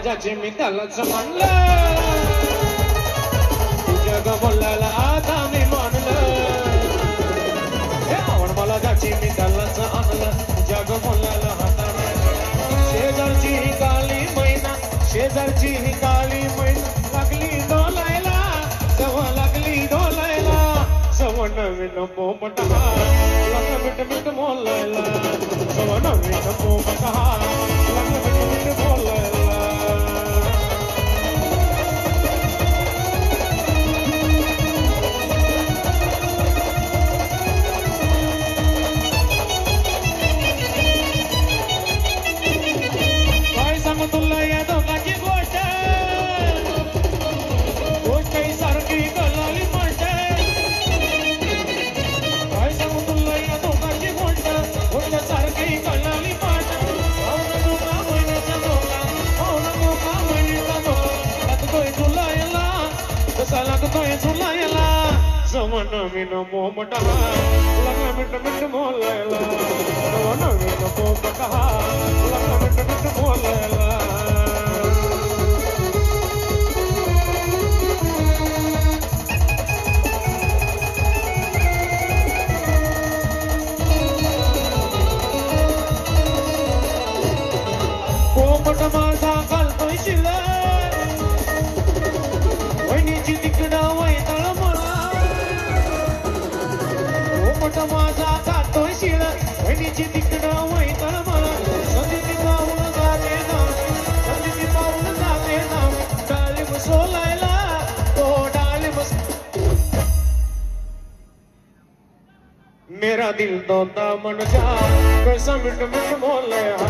ज्याचे मी त्यालाच म्हणलं तुझ्या ग बोलायला आता मी मानलं आवड मला ज्याची मी त्यालाच आणलं तुझ्या ग बोलायला आता शेजारची ही काली मैना शेजारची ही काली मैना लागली डोलायला जवळ लागली डोलायला सव नवीन पोपट लग्न मिट मिट बोलायला सव नवीन पोपट लग्न मिट मिट बोलायला काय सांगू तुला या दोघांची गोष्ट गोष्ट ही सारखी कळाली गोष्ट काय सांगू तुला या दोघांची गोष्ट गोष्ट सारखी कळाली गोष्ट पाहुणा धोका महिन्याचा धोका पाहुणा धोका महिन्याचा धोका लागतोय तुला याला कसा लागतोय तुला याला सवन नवीन पोपट लग्न मिट मिट बोलायला सवन नवीन पोपट लग्न मिट मिट बोलायला पोपट माझा घालतोय शिला वहिनीची तिकडं वैताळ मला पोपट माझा घालतोय शिला वहिनीची तिकडं वैताळ मला संधी पाहून जाते ना संधी पाहून जाते ना डाळिंब सोलायला तो डाळिंब मेरा दिल तो दामन जा कैसा मिट मिट बोले